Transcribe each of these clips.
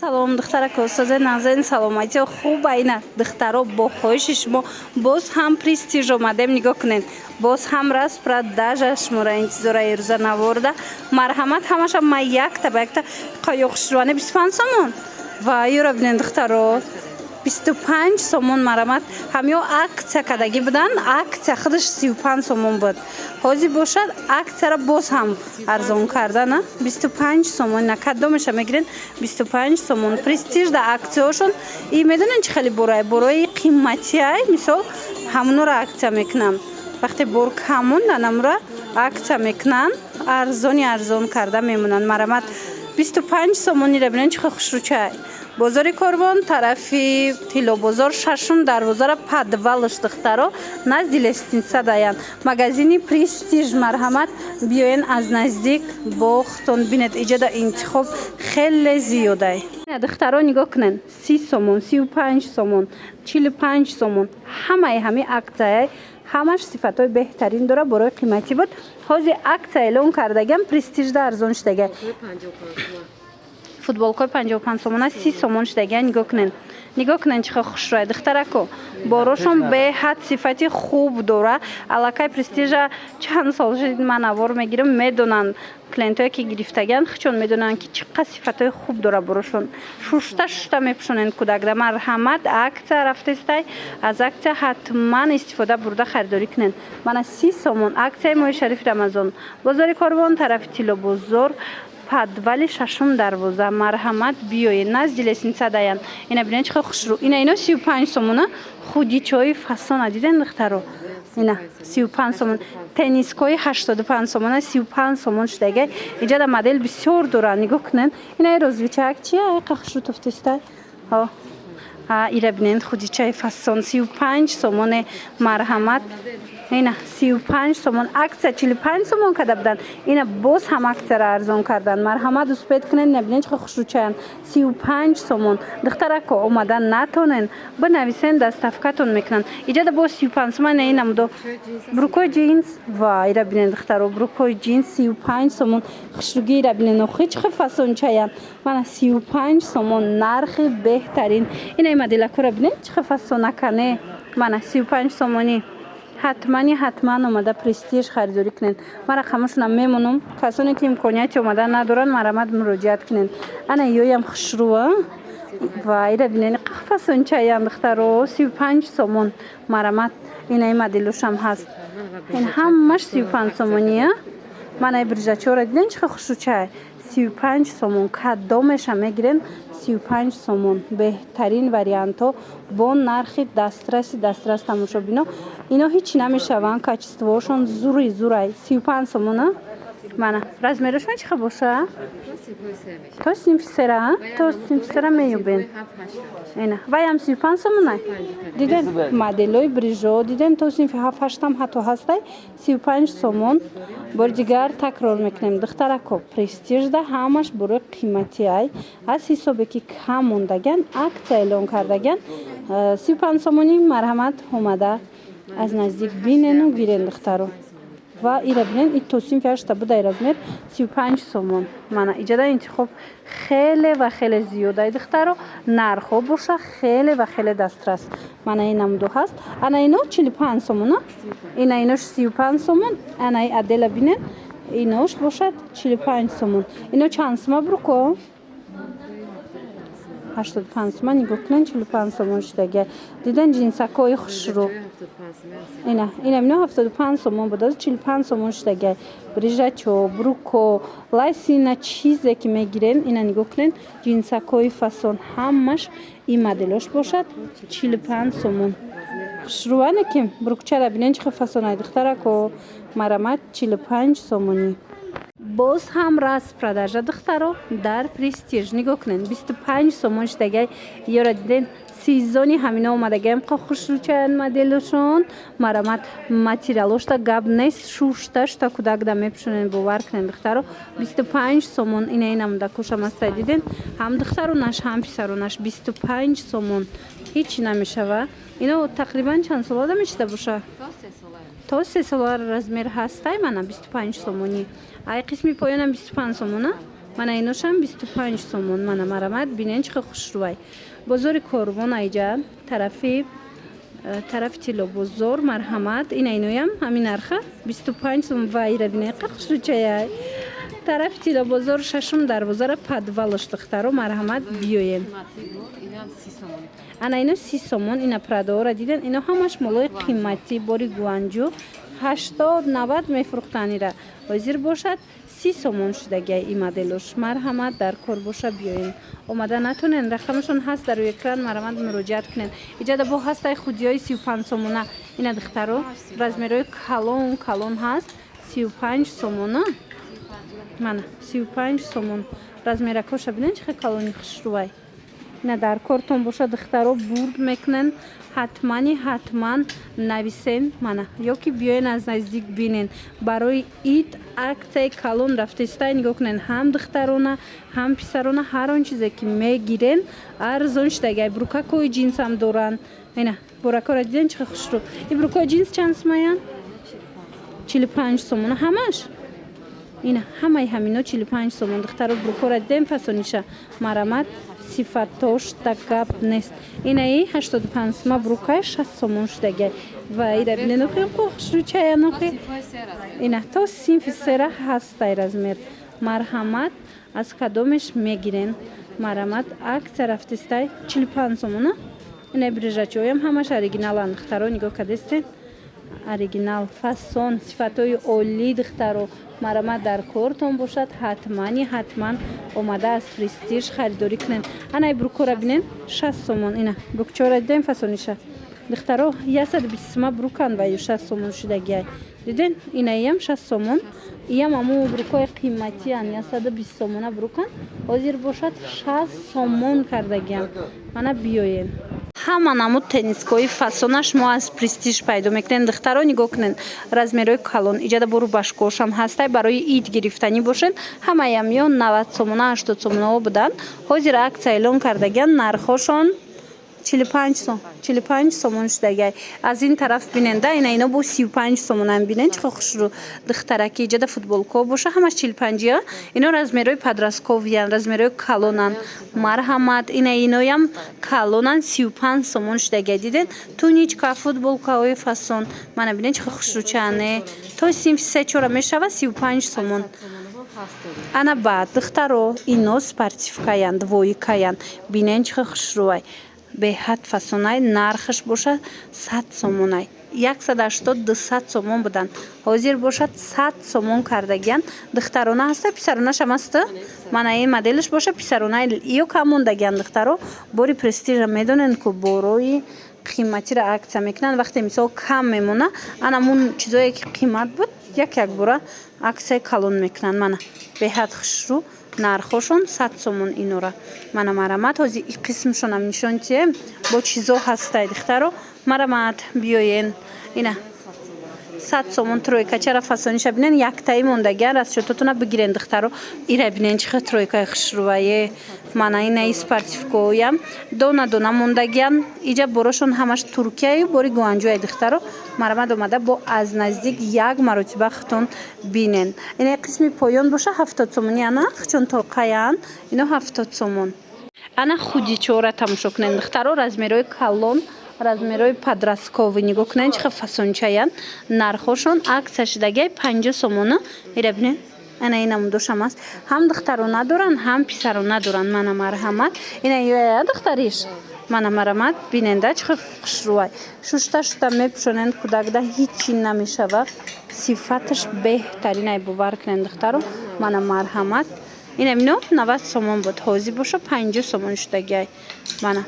салом, духтарако, устоза назарин саломати хуб айна духтаро бо хоҳиши шумо боз ҳам престиж омадем нигоҳ кунед, боз ҳам раст продажа шуморо интизора ирӯза наворда марҳамат ҳамаша ма якта ба якта қайёқширвани 25 сомон ва юра бинед духтаро 25 сомон марҳамат ҳамё аксия кардагӣ будан аксия худаш 35 сомон буд ҳозир бошад аксияро боз ҳам арзон карда на 25 сомон на кадомеша мегирен 25 сомон престиж да аксияошон и медонен чи хеле борои қиматиай мисол ҳамонро аксия мекунам вақте бор камон данамра аксия мекунан арзон карда мемонанд марҳамат 25 сомонира бинен чи хушрӯчай бозори Корвон тарафи Тилобозор шашум дарвозара подвалш духтаро назди лестница даян магазини престиж марҳамат биёен аз наздик бо хутон бинед иҷода интихоб хеле зиёдай духтаро нигоҳ кунен 30 сомон 35 сомон 45 сомон ҳамаи ҳами аксияи ҳамаш сифатҳои беҳтарин дора борои қиматӣ буд ҳозир аксия эълон кардагиам престижда арзон шудага футболкаи 55 сомона 30 сомон шудага нигоҳ кунен чихо хушрӯяд духтарако борошон беҳад сифати хуб дора аллакай престижа чанд сол шуд ман навор мегирам медонанд клиентое ки гирифтагианд хичон медонанд ки чи қад сифатҳои хуб дора борошон шушта мепӯшонанд кӯдакда марҳамат аксия рафтестай аз аксия ҳатман истифода бурда харидорӣ кунед мана 30 сомон аксияи моҳи шарифи рамазон бозори Корвон тарафи Тилобозор подвали шашум дарвоза марҳамат биёед назди лестница даян ина бинен чихо хушрӯ ино 35 сомона худичои фасона диден духтаро ина 35 сомон теннискои 85 сомона 35 сомон шудага иҷода модел бисёр дора нигоҳ кунен ина розвичаак чия қахшрӯ тофтестай ира бинен худичаи фасон 35 сомоне марҳамат ина 35 сомон аксия 45 сомон када будан ина боз ҳам аксияро арзон кардан марҳамат успед кунен набинен чихо хушрӯчаян 35 сомон духтарако омадан натонен бинависен доставкатон мекунанд иҷода боз 35 сомон ина намудо брукои джинс ва ира бинен духтаро брукои джинс 35 сомон хушрӯги ира бинен охи чихо фасончаян мана 35 сомон нархи беҳтарин ина моделакора бинен чихо фасонакане мана 35 сомони ҳатман омада престиж харидорӣ кунед ман рақамашонам мемонам касоне ки имконияти омадан надоранд марҳамат муроҷиат кунед ана ёям хушрӯа ва ира бинени қаҳфасончаян духтаро 35 сомон марҳамат инаи моделошам ҳаст ин ҳамаш 35 сомония мана брижачора диден чихо хушрӯчай 35 сомон кадомеша мегирен 35 сомон беҳтарин вариантҳо бо нархи дастрас тамошобино ино ҳеч намешаванд качествоошон зурай 35 сомона мана размерошон чихо боша то синфи сера меёбен ина ваям 35 сомона диден моделои брижо диден то синфи 7-8 ҳатто ҳастай 35 сомон бори дигар такрор мекунем духтарако престижда ҳамаш борои қиматиай аз ҳисобе ки кам мондаган аксия эълон кардаган 35 сомони марҳамат омада аз наздик бинену гирен духтаро ва ира бинен то синфи 8 будай размер 35 сомон мана иҷода интихоб хеле ва хеле зиёдай духтаро нархҳо боша хеле ва хеле дастрас мана ин намуду ҳаст ана ино 45 сомона ина инош 35 сомон анаи адела бинен инош бошад 45 сомон ино чанд сома бруко 85 сомон нигоҳ кунен 45 сомон шудага диден ҷинсакои хушрӯ ина бино 75 сомон буд 45 сомон шудага брижачо бруко лайсина чизе ки мегирен ина нигоҳ кунен ҷинсакои фасон ҳамаш ин моделош бошад 45 сомон хушрӯане ки брукчара бинен чихо фасонай духтарако марҳамат 45 сомонӣ боз ҳам раст продажа духтаро дар престиж нигоҳ кунен 25 сомон шудагай ёра диден сезони ҳамина омадагиам хушрӯчаян моделошон марҳамат материалошта гап нест шушта кӯдакда мепӯшонен бовар кунен духтаро 25 сомон ина намудакошам астай диден ҳам духтаронаш ҳам писаронаш 25 сомон ҳеч намешава ино тақрибан чанд солада мешуда боша то 3 сола размер ҳастай мана 25 сомонӣ ай қисми поёнам 25 сомона мана иношам 25 сомон. Мана марамад бинен чӣ хушрӯй. Бозори Корвон айҷа тарафи Тило бозор марҳамат ина иноям ҳамин нарха 25 сом вайра бинен қа хушрӯчаяй. Тарафи Тило бозор шашум дарвозара падвалош духтаро марҳамат биёем. Ана ино 30 сомон ина прадора диден ино ҳамаш молои қиматӣ бори гуанҷу 80-90 мефурӯхтанира. Ҳозир бошад 30 сомон шудагай и моделош. Марҳамат дар кор боша биёен. Омада натонен рақамашон ҳаст дар экран марҳамат муроҷиат кунен. Иҷада бо ҳастай худиёи 35 сомона ина духтаро размерои калон ҳаст 35 сомона. Мана 35 сомон размеракоша бинен чӣ калони хушрӯй. ина дар кортон боша духтаро бурд мекунен. ҳатман нависен мана ёки биёен аз наздик бинен. Барои ид аксияи калон рафтаистай нигоҳ кунен. Ҳам духтарона ҳам писарона ҳар он чизе ки мегирен арзон шудагай. Брукакои ҷинсам доранд. ина боракора диден чӣ хушрӯ. И брукои ҷинс чанд сомаян? 45 сомона ҳамаш. ина ҳамаи ҳамино 45 сомон. духтаро брукора дидем фасониша марамат сифатош так гап нест. Инаи 85 сома брукай 6 сомон шудагай. Ва ира бинен охи хушрӯчая нохи. Ина то синфи сера ҳастай размер. Марҳамат аз кадомеш мегирен. Марамат акция рафтистай 45 сомона. ина брижачоям ҳамаш оригиналан. духтаро нигоҳ кардестен. оригинал фасон сифатои олӣ духтаро марамат дар кортон бошад ҳатман омада аз престиж харидорӣ кунен. анаи брукора бинен 6 сомон. ина брукчора дидем фасониша духтаро 120 сома брукан ва 6 сомон шудагиай. диден инаиам 6 сомон. иям аму брукои қиматиян 120 сомона брукан ҳозир бошад 6 сомон кардагиам. мана биёен ҳама намуд теннискои фасонаш мо аз престиж пайдо мекунем. духтаро нигоҳ кунен размерои калон иҷада бо рубашкошам ҳастай барои ид гирифтанӣ бошед. ҳамаям ё 90 сомона 80 сомонао буданд. ҳозир аксия эълон кардагиан нархошон 45 сомон шудагай. аз ин тараф бинен да ина ино бо 35 сомонам бинен чӣ хушрӯ. духтараки иҷада футболко боша ҳамаш 45 ино размерои подростковиян размерои калонан. марҳамат ина иноям калонан 35 сомон шудагай. диден туничка футболкаҳои фасон мана бинен чӣ хушрӯчаане. то синфи 3-4 мешава 35 сомон. ана баъд духтаро ино спортивкаян двоикаян бинен чӣ хушрӯай. беҳад фасонай нархаш бошад 100 сомонай. 180-200 сомон буданд. ҳозир бошад 100 сомон кардагиан. духтарона ҳаста писаронашам аста. мана ин моделаш боша писаронай ё камондагиан. духтаро бори престижа медонен ку борои қиматира аксия мекунанд. вақте мисол кам мемона анамун чизое ки қимат буд як бора аксияи калон мекунанд. мана беҳад хушрӯ нархошон 100 сомон инора. мана марамат ҳозир и қисмшонам нишон тием бо чизо ҳастай. духтаро марамат биёен. ина 100 сомон тройкачара фасониша бинен яктаи мондагиан расчетотуна бигирен. духтаро ира бинен чиха тройкаи хушрӯвае. мана инаи спортивкоям дона мондагиан иҷа борошон ҳамаш туркияи бори гуанҷӯяи. духтаро марамат омада бо аз наздик як маротиба хитон бинен. инаи қисми поён боша 70 сомони ана чун тоқаян ино 70 сомон. ана худи чора тамошо кунен. духтаро размерои калон размерои подростковӣ нигоҳ кунен чиха фасончаян. нархошон аксия шудагай 50 сомона. ира бинен ана инам дошам аст. ҳам духтарона доранд ҳам писарона доранд. мана марҳамат ина ёя духтариш мана марамат биненда чиха хушрӯай. шушта мепӯшонен кӯдакда ҳичи намешава. сифаташ беҳтаринай бовар кунен. духтаро мана марҳамат ина мино 90 сомон буд ҳозир боша 50 сомон шудагай. мана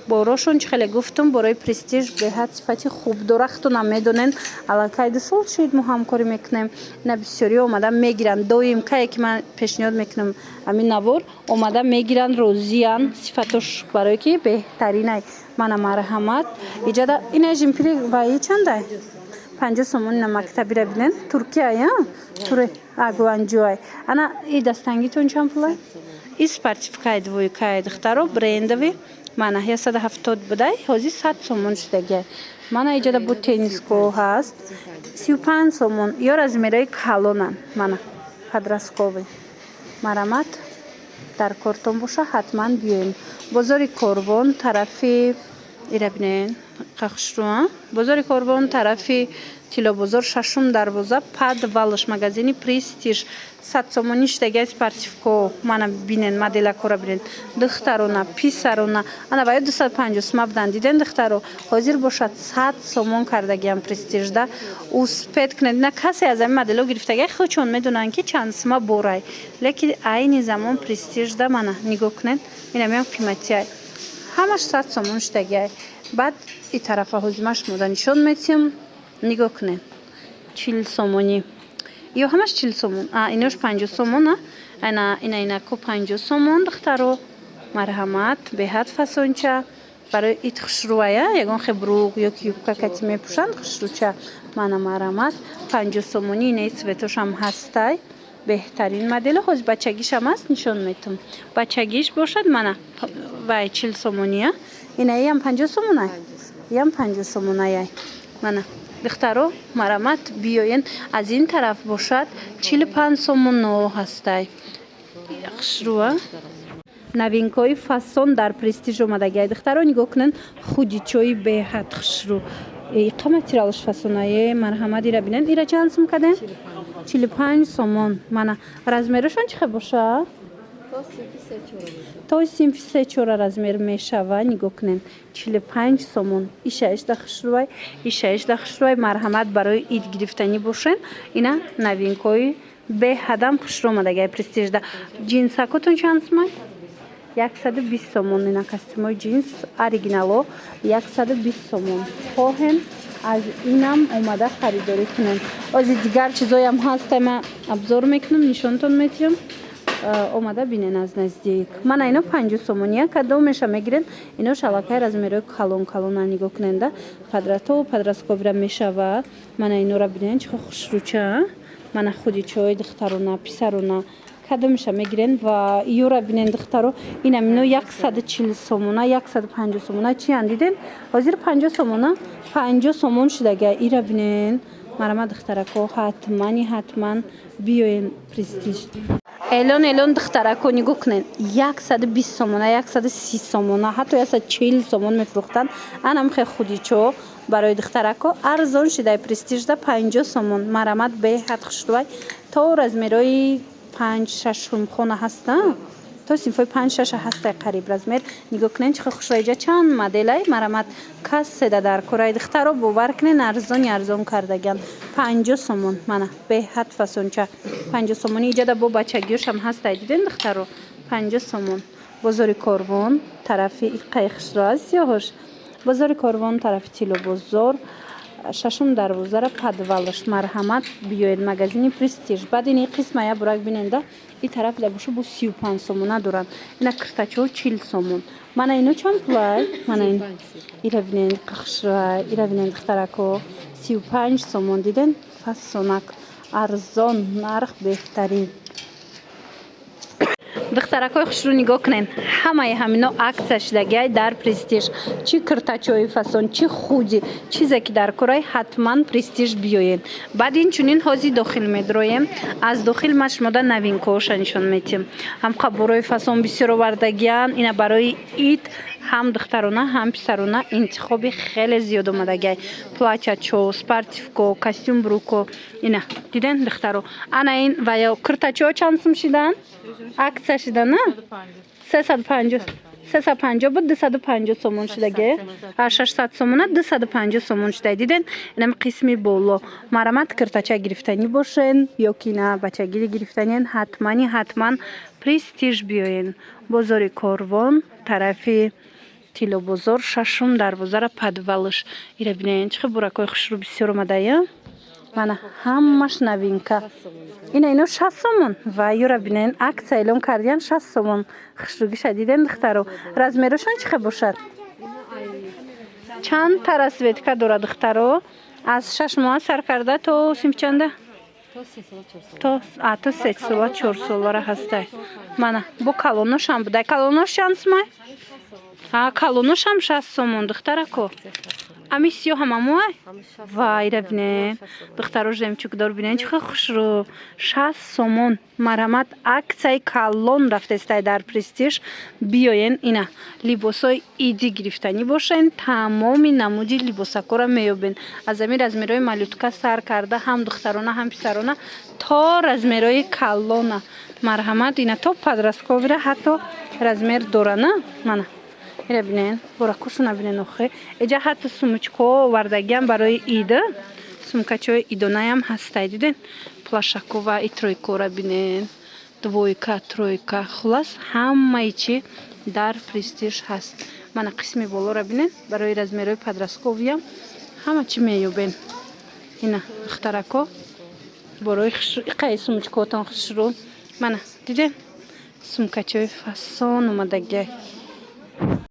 борошон чӣ хеле гуфтум борои престиж беҳад сифати хуб дора. хитонам медонен аллакай 2 сол шуд мо ҳамкорӣ мекунем. ина бисёриё омада мегиранд доим кае ки ман пешниҳод мекунам амин навор омада мегиранд розиян сифатош барое ки беҳтаринай. мана марҳамат иҷада ина жимпири ваи чандай 50 сомон ина мактабира бинен туркия туре агуанҷуай. ана и дастангитон чанд пулай? и спортивкай двойкай. духтаро брендови мана 170 будай ҳозир 100 сомон шудагай. мана иҷада бо тенниско ҳаст 35 сомон ё размерои калонан. мана подростковый марамат дар кортон боша, ҳатман биёен. Бозори Корвон тарафи ира бинен қахшруа. Бозори Корвон тарафи Тилобозор шашум дарвоза подвалыш магазини Престиж 100 сомони штагаи спортивко мана бинен модела кора бинен духтарона писарона ана баё 250 сом абдан диден духтаро ҳозир бошад 100 сомон кардагиам Престижда успед кунед на касе аз ами модело гирифтагай хучон медонанд ки чанд сома борай лекин айни замон Престижда мана нигоҳ кунед инамиам қиматиай ҳамаш 100 сомон штагай баъд и тарафа ҳозимаш мода нишон метиҳам нигоҳ кунед 40 сомони ё ҳамаш 40 сомон инош 50 сомон инаку 50 сомон духтаро марҳамат беҳад фасонча барои ит хушрӯая ягон хебруғ ё ки юбка кати мепӯшанд хушрӯча мана марҳамат 50 сомони инаи цветошам ҳастай беҳтарин модело ҳози бачагишам аст нишон метам бачагиш бошад мана вай 40 сомония инаиам 50 сомонай иам 50 сомонаяй мана духтаро марҳамат биёен аз ин тараф бошад 45 сомон но ҳастай хушрӯа новинкои фасон дар Престиж омадагиай духтаро нигоҳ кунен худичои беҳад хушрӯ қаматиралаш фасонае марҳамат ира бинен ира чанд сом каден 45 сомон мана размерашон чӣ хел бошад то синфи 34 размер мешава нигоҳ кунен 45 сомон ишаишда хушрӯвай ишаишда хушрӯвай марҳамат барои ид гирифтанӣ бошен ина новинкои беҳадам хушрӯ омадагиай Престижда ҷинсакотон чанд сомай 120 сомон ина костюмои ҷинс оригинало 120 сомон хоҳем аз инам омада харидорӣ кунем ози дигар чизоям ҳаста ма обзор мекунам нишонтон метиҳам омада бинен аз наздик мана ино 50 сомония кадомеша мегирен ино шалакай размерои калон калона нигоҳ куненда падрато падраскобира мешава мана инора бинен чихо хушрӯча мана худичои духтарона писарона кадомеша мегирен ва иёра бинен духтаро инам ино 140 сомона 150 сомона чиян диден ҳозир 50 сомона 50 сомон шудагай ира бинен марама духтарако ҳатман биёен Престиж элон духтарако нигоҳ кунен 120 сомона 130 сомона ҳатто 140 сомон мефурӯхтанд анам хе худичо барои духтарако арзон шудай Престижда 50 сомон марамат беҳад хушрӯвай то размерои 5-6 хона ҳаста то синфои 5-6 ҳастай қариб размер нигоҳ кунен чихо хушрӯяҷа чанд моделай марамат касседа дар кораи духтаро бовар кунен арзон кардаган 50 сомон мана беҳад фасонча 50 сомони иҷада бо бачагиёшам ҳастай диден духтаро 50 сомон бозори Корвон тарафи иққаи хушрӯ аст ёҳош бозори Корвон тарафи Тилобозор шашум дарвозара подвалаш марҳамат биёед магазини Престиж баъд ини қисмая бурак биненда и тараф дабоша бо 35 сомона доранд ина киртачо 40 сомон мана ино чанд пулай мана ин ира бинен қахшрӯай ира бинен духтарако 35 сомон диден фасонак арзон нарх беҳтарин духтаракои хушрӯ нигоҳ кунен ҳамаи ҳамино аксия шудагиай дар Престиж чӣ киртачои фасон чӣ худи чизе ки дар кораи ҳатман Престиж биёен баъд инчунин ҳози дохил медроем аз дохил ма шумода новинкаоша нишон метиҳам ҳам қабораи фасон бисёр овардагиан ина барои ид ҳам духтарона ҳам писарона интихоби хеле зиёд омадагиай платячо спортивко костюм бруко ина диден духтаро ана ин ваё киртачо чанд сум шидан аксия шида на 350 буд 250 сомон шудаге 600 сомона 250 сомон шудай диден инам қисми боло марамат киртача гирифтанӣ бошен ё ки на бачагири гирифтаниен ҳатман Престиж биёен бозори Корвон тарафи Тилобозор шашум дарвозара подвалыш ира бинен чихе буракои хушрӯ бисёр омадая мана ҳамаш новинка ино 60 сомон ва юра бинен аксия эълон кардиян 60 сомон хушрӯгиша диден духтаро размерашон чихе бошад чанд та расветка дорад духтаро аз 6 моҳа сар карда то синф чанда то 3 сола 4 солара ҳастай мана бо калоношам будай калонош чанд сомай калоношам 60 сомон духтарако ами сиё ҳамамой Ҳамаша вайра бинен духтаро жемчугдор бинен чӣ хел хушрӯ 60 сомон марҳамат аксияи калон рафтестай дар престиж биёен ина либосои идӣ гирифтанӣ бошен тамоми намуди либосакора меёбен аз ами размерҳои малютка сар карда ҳам духтарона ҳам писарона то размерҳои калона марҳамат ина то подростковира ҳатто размер дорана мана ира бинен боракушона бинен охе эҷа ҳатто сумочко овардагиам барои ида сумкачаҳои идонаям ҳастай диден плашакова и тройкора бинен двойка тройка хулас ҳамаи чӣ дар престиж ҳаст мана қисми болора бинен барои размерҳои подростковиям ҳама чӣ меёбен ина духтарако борои қай сумочкаотон хушрӯ мана диден сумкачаҳои фасон омадагиай